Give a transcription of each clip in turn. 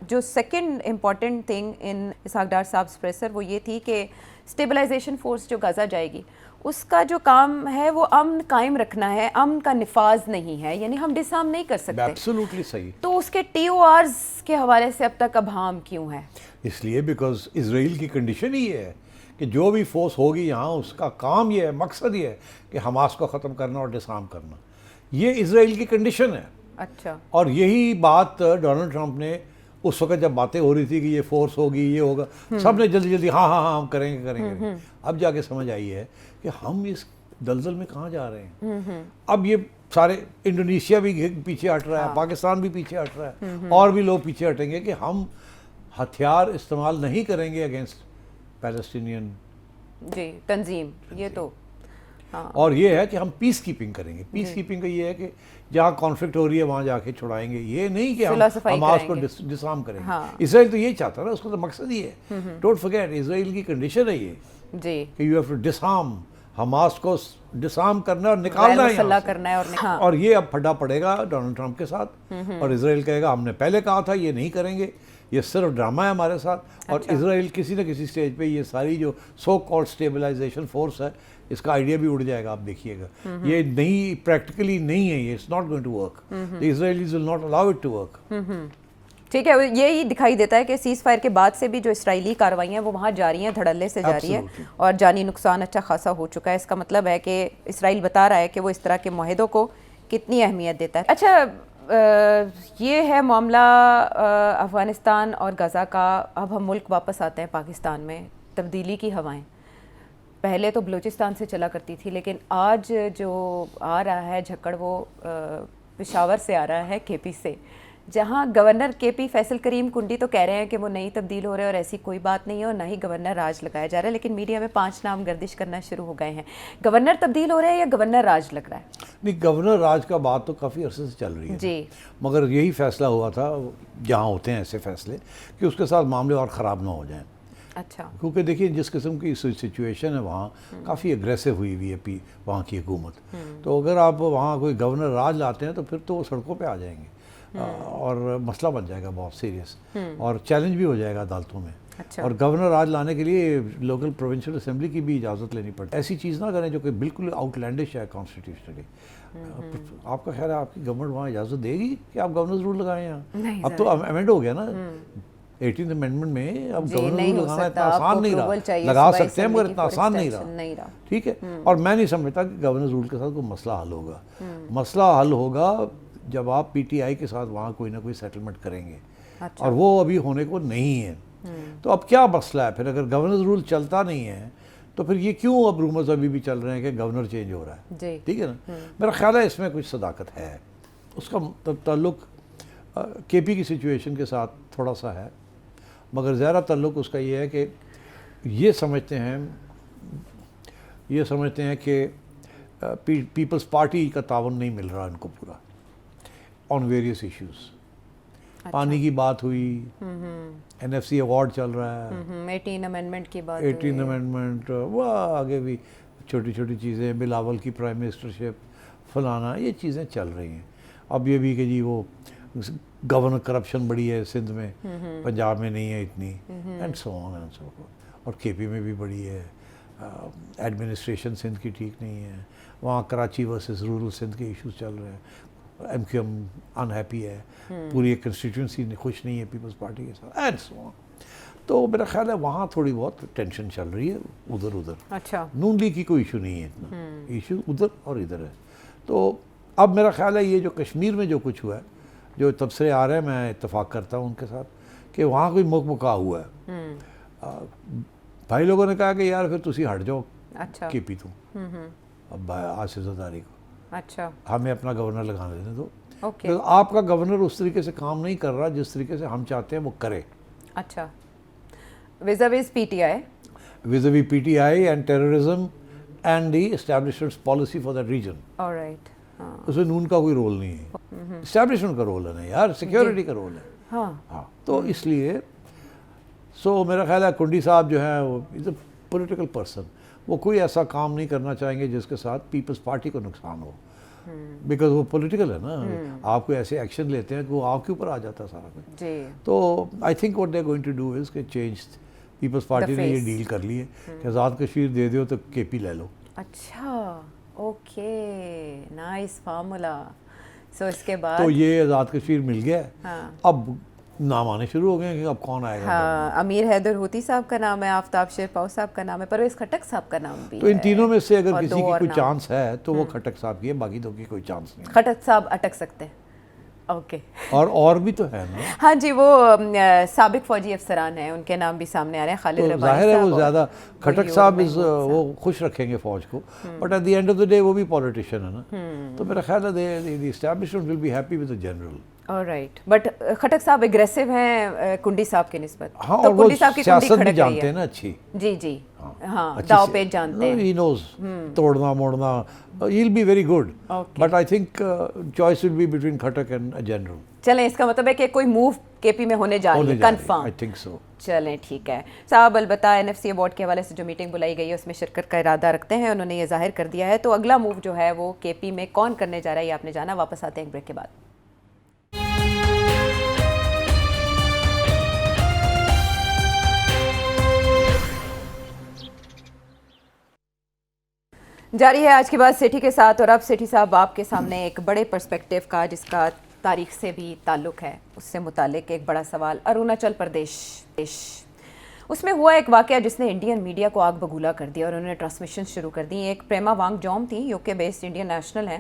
جو second important thing in Ishaq Dar صاحب اسپریسر وہ یہ تھی کہ اسٹیبلائزیشن فورس جو غزہ جائے گی اس کا جو کام ہے وہ امن قائم رکھنا ہے، امن کا نفاذ نہیں ہے، یعنی ہم ڈس آرم نہیں کر سکتے. ایبسولوٹلی صحیح. تو اس کے ٹی او آرز کے حوالے سے اب تک ابہام کیوں ہے؟ اس لیے بیکاز اسرائیل کی کنڈیشن ہی یہ ہے کہ جو بھی فورس ہوگی یہاں اس کا کام یہ ہے، مقصد یہ ہے کہ حماس کو ختم کرنا اور ڈس آرم کرنا. یہ اسرائیل کی کنڈیشن ہے. اچھا. اور یہی بات ڈونلڈ ٹرمپ نے اس وقت جب باتیں ہو رہی تھی کہ یہ فورس ہوگی، یہ ہوگا، سب نے جلدی جلدی ہاں ہم کریں گے. اب جا کے سمجھ آئی ہے کہ ہم اس دلدل میں کہاں جا رہے ہیں. اب یہ سارے انڈونیشیا بھی پیچھے ہٹ رہا ہے، پاکستان بھی پیچھے ہٹ رہا ہے، اور بھی لوگ پیچھے ہٹیں گے کہ ہم ہتھیار استعمال نہیں کریں گے اگینسٹ پیلسٹینین جی تنظیم. یہ تو اور یہ ہے کہ ہم پیس کیپنگ کریں گے. پیس کیپنگ کا یہ ہے کہ جہاں کانفلکٹ ہو رہی ہے وہاں جا کے چھڑائیں گے، یہ نہیں کہ ہم حماس کو ڈس آرم کریں گے. اسرائیل تو یہی چاہتا ہے نا، اس کا تو مقصد ہی ہے. ڈونٹ فرگیٹ اسرائیل کی کنڈیشن ہے یہ جی کہ you have to disarm, Hamas کو ڈس آرم کرنا اور نکالنا ہے. اور یہ اب پھڈا پڑے گا ڈونلڈ ٹرمپ کے ساتھ، اور اسرائیل کہے گا ہم نے پہلے کہا تھا یہ نہیں کریں گے، یہ صرف ڈرامہ ہے ہمارے ساتھ. اور اسرائیل کسی نہ کسی سٹیج پہ یہ ساری جو سو کالڈ اسٹیبلائزیشن فورس ہے اس کا آئیڈیا بھی اڑ جائے گا. آپ دیکھیے گا یہ نہیں، پریکٹیکلی نہیں ہے، یہ it's not going to work. The Israelis will not allow it to work. ٹھیک ہے. یہی دکھائی دیتا ہے کہ سیز فائر کے بعد سے بھی جو اسرائیلی کارروائیاں وہ وہاں جاری ہیں، دھڑلے سے جاری ہے، اور جانی نقصان اچھا خاصا ہو چکا ہے. اس کا مطلب ہے کہ اسرائیل بتا رہا ہے کہ وہ اس طرح کے معاہدوں کو کتنی اہمیت دیتا ہے. اچھا یہ ہے معاملہ افغانستان اور غزہ کا. اب ہم ملک واپس آتے ہیں پاکستان میں. تبدیلی کی ہوائیں پہلے تو بلوچستان سے چلا کرتی تھی، لیکن آج جو آ رہا ہے جھکڑ وہ پشاور سے آ رہا ہے، کے پی سے، جہاں گورنر کے پی فیصل کریم کنڈی تو کہہ رہے ہیں کہ وہ نہیں تبدیل ہو رہے اور ایسی کوئی بات نہیں ہے اور نہ ہی گورنر راج لگایا جا رہا ہے. لیکن میڈیا میں 5 نام گردش کرنا شروع ہو گئے ہیں. گورنر تبدیل ہو رہے ہیں یا گورنر راج لگ رہا ہے؟ نہیں، گورنر راج کا بات تو کافی عرصے سے چل رہی ہے جی، مگر یہی فیصلہ ہوا تھا، جہاں ہوتے ہیں ایسے فیصلے، کہ اس کے ساتھ معاملے اور خراب نہ ہو جائیں. اچھا. کیونکہ دیکھیے جس قسم کی سچویشن ہے وہاں کافی اگریسو ہوئی ہوئی ہے وہاں کی حکومت. تو اگر آپ وہاں کوئی گورنر راج لاتے ہیں تو پھر تو وہ سڑکوں پہ آ جائیں گے اور مسئلہ بن جائے گا بہت سیریس، اور چیلنج بھی ہو جائے گا عدالتوں میں. اور گورنر راج لانے کے لیے لوکل پروونشل اسمبلی کی بھی اجازت لینی پڑتی. ایسی چیز نہ کریں جو کہ بالکل آؤٹ لینڈش ہے کانسٹیٹیوشنلی. آپ کا خیال ہے آپ کی گورنمنٹ وہاں اجازت دے گی کہ آپ گورنرز رول لگائیں یہاں؟ اب تو امینڈ ہو گیا نا 18th امینڈمنٹ میں، اب گورنر رول لگانا اتنا آسان نہیں رہا. لگا سکتے ہیں مگر اتنا آسان نہیں رہا. ٹھیک ہے. اور میں نہیں سمجھتا کہ گورنر رول کے ساتھ کوئی مسئلہ حل ہوگا. مسئلہ حل ہوگا جب آپ پی ٹی آئی کے ساتھ وہاں کوئی نہ کوئی سیٹلمنٹ کریں گے، اور وہ ابھی ہونے کو نہیں ہے. تو اب کیا مسئلہ ہے پھر؟ اگر گورنر رول چلتا نہیں ہے تو پھر یہ کیوں اب رومرز ابھی بھی چل رہے ہیں کہ گورنر چینج ہو رہا ہے؟ ٹھیک ہے نا. میرا خیال ہے اس میں کچھ صداقت ہے. اس کا تعلق کے پی کی سچویشن کے ساتھ تھوڑا سا ہے، مگر زیادہ تعلق اس کا یہ ہے کہ یہ سمجھتے ہیں کہ پیپلز پارٹی کا تعاون نہیں مل رہا ان کو پورا آن ویریس ایشوز. پانی کی بات ہوئی، این ایف سی ایوارڈ چل رہا ہے، 18 امینڈمنٹ کی بات، 18 امینڈمنٹ، وہ آگے بھی چھوٹی چھوٹی چیزیں، بلاول کی پرائم منسٹرشپ، فلانا، یہ چیزیں چل رہی ہیں. اب یہ بھی کہ جی وہ گورنر کرپشن بڑی ہے سندھ میں، پنجاب میں نہیں ہے اتنی، and so on and so forth. اور کے پی میں بھی بڑی ہے. ایڈمنسٹریشن سندھ کی ٹھیک نہیں ہے. وہاں کراچی ورسز رورل سندھ کے ایشوز چل رہے ہیں. ایم کیو ایم انہیپی ہے، پوری ایک کنسٹیٹیوئنسی خوش نہیں ہے پیپلز پارٹی کے ساتھ، اینڈ سو آن. تو میرا خیال ہے وہاں تھوڑی بہت ٹینشن چل رہی ہے ادھر. اچھا. نون لیگ کی کوئی ایشو نہیں ہے اتنا، ایشو ادھر اور ادھر ہے. تو اب میرا خیال ہے یہ جو کشمیر میں جو کچھ ہوا ہے، جو تبصرے آ رہے ہیں، میں اتفاق کرتا ہوں ان کے ساتھ کہ وہاں کوئی مکا ہوا ہے. بھائی لوگوں نے کہا کہ یار پھر تسی ہٹ جاؤ کے پی تو، اب آصف زرداری کو، اچھا ہمیں اپنا گورنر لگانے دیں تو آپ کا گورنر اس طریقے سے کام نہیں کر رہا جس طریقے سے ہم چاہتے ہیں وہ کرے. اچھا. Vis-a-vis P T I, vis-a-vis P T I and terrorism and the establishment policy for that region. Alright. اس میں نون کا کوئی رول نہیں ہے، اسٹیبلشمنٹ کا رول ہے نا یار، سیکیورٹی کا رول ہے. ہاں تو اس لیے میرا خیال ہے کنڈی صاحب جو ہیں وہ از اے پولیٹیکل پرسن، وہ کوئی ایسا کام نہیں کرنا چاہیں گے جس کے ساتھ پیپلز پارٹی کو نقصان ہو. بیکاز وہ پولیٹیکل ہے نا, آپ کو ایسے ایکشن لیتے ہیں کہ وہ آپ کے اوپر آ جاتا ہے سارا کچھ. جی تو I think what they going to do is کہ چینج, پیپلز پارٹی نے یہ ڈیل کر لی ہے کہ آزاد کشمیر دے دو تو کے پی لے لو. اچھا اوکے, نائس فارمولا. سو اس کے بعد تو یہ آزاد کشمیر مل گیا ہے, ہاں اب نام آنے شروع ہو گئے ہیں کہ اب کون آئے گا. ہاں, امیر حیدر ہوتی صاحب کا نام ہے, آفتاب شیرپاؤ صاحب کا نام ہے, پرویز خٹک صاحب کا نام بھی تو ان ہے. تینوں میں سے اگر اور کسی دو کی اور کوئی نام. چانس ہے تو وہ کھٹک صاحب کی ہے, باقی دو کی کوئی چانس نہیں. خٹک صاحب اٹک سکتے ہیں. اوکے اور بھی تو ہے نا. ہاں جی, وہ سابق فوجی افسران ہیں, ان کے نام بھی سامنے آ رہے ہیں. خالد تو ربانی ظاہر ہے صاحب وہ زیادہ کھٹک صاحب وہ خوش رکھیں گے فوج کو, but at the end of the day وہ بھی پولیٹیشین ہے نا. تو میرا خیال ہے the establishment will be happy with the general. Right, but Khattak صاحب اگریسو ہیں کنڈی صاحب کے نسبت. ہاں, تو اور وہ کنڈی صاحب کی کنڈی سیاست بھی کھڑک رہی جانتے ہے. ہیں نا اچھی. جی جی ہاں, داؤ پیچ جانتے ہیں. ہی نوز توڑنا موڑنا. He will be very good, but I think choice will be between کھٹک اینڈ جنرل. چلیں, اس کا مطلب ہے کہ کوئی موو کے پی میں ہونے جا رہی ہے کنفرم. I think so. چلیں ٹھیک ہے صاحب. البتہ NFC ایوارڈ کے حوالے سے جو میٹنگ بلائی گئی ہے اس میں شرکت کا ارادہ رکھتے ہیں, انہوں نے یہ ظاہر کر دیا ہے. تو اگلا موو جو ہے وہ کے پی میں کون کرنے جا رہا ہے یہ آپ نے جانا. واپس آتے ہیں ایک بریک کے بعد. جاری ہے آج کی بات سیٹھی کے ساتھ, اور اب سیٹھی صاحب آپ کے سامنے ایک بڑے پرسپیکٹو کا, جس کا تاریخ سے بھی تعلق ہے, اس سے متعلق ایک بڑا سوال. اروناچل پردیش, اس میں ہوا ایک واقعہ جس نے انڈین میڈیا کو آگ بگولا کر دیا اور انہوں نے ٹرانسمیشن شروع کر دی. ایک پریما وانگ جوم تھی, UK بیسڈ انڈین نیشنل ہیں.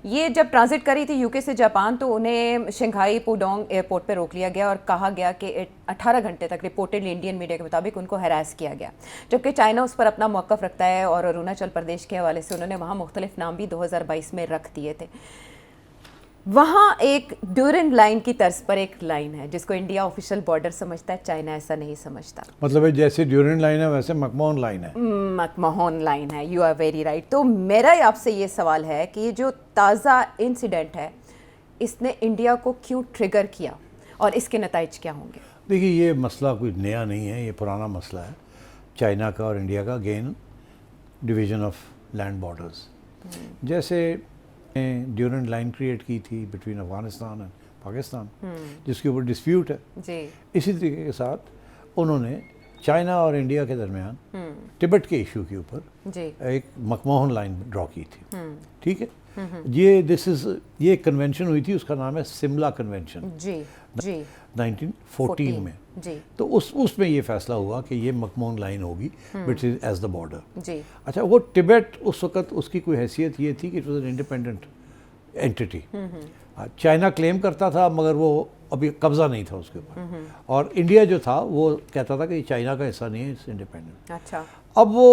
یہ جب ٹرانزٹ کری تھی UK سے جاپان, تو انہیں شنگھائی پوڈونگ ایئرپورٹ پہ روک لیا گیا اور کہا گیا کہ 18 گھنٹے تک رپورٹڈلی انڈین میڈیا کے مطابق ان کو ہراس کیا گیا, جبکہ چائنا اس پر اپنا موقف رکھتا ہے. اور اروناچل پردیش کے حوالے سے انہوں نے وہاں مختلف نام بھی 2022 میں رکھ دیے تھے. وہاں ایک ڈیورنڈ لائن کی طرز پر ایک لائن ہے جس کو انڈیا آفیشیل بارڈر سمجھتا ہے, چائنا ایسا نہیں سمجھتا. مطلب جیسے ڈیورنڈ لائن ہے ویسے مکمہون لائن ہے. مکمہون لائن ہے. You are very right. تو میرا آپ سے یہ سوال ہے کہ یہ جو تازہ انسیڈنٹ ہے اس نے انڈیا کو کیوں ٹریگر کیا اور اس کے نتائج کیا ہوں گے؟ دیکھیے, یہ مسئلہ کوئی نیا نہیں ہے, یہ پرانا مسئلہ ہے چائنا کا اور انڈیا کا. Again division of land borders, جیسے ڈیورنڈ لائن کریٹ کی تھی بٹوین افغانستان اور پاکستان, جس کے اوپر ڈسپیوٹ ہے. جی, اسی طریقے کے ساتھ انہوں نے چائنا اور انڈیا کے درمیان ٹبٹ کے ایشو کے اوپر جی, ایک مکمہون لائن ڈرا کی تھی. ٹھیک ہے, یہ ایک کنونشن ہوئی تھی, اس کا نام ہے سملا کنونشن. جی جی 1914 میں. جی, تو اس میں یہ فیصلہ ہوا کہ یہ مکمہون لائن ہوگی بٹ ایز دا بارڈر. جی, اچھا, وہ ٹبٹ اس وقت اس کی کوئی حیثیت یہ تھی کہ it was an independent entity. China claim کرتا تھا مگر وہ ابھی قبضہ نہیں تھا اس کے اوپر, اور انڈیا جو تھا وہ کہتا تھا کہ یہ چائنا کا حصہ نہیں ہے, اٹس انڈیپینڈنٹ. اچھا, اب وہ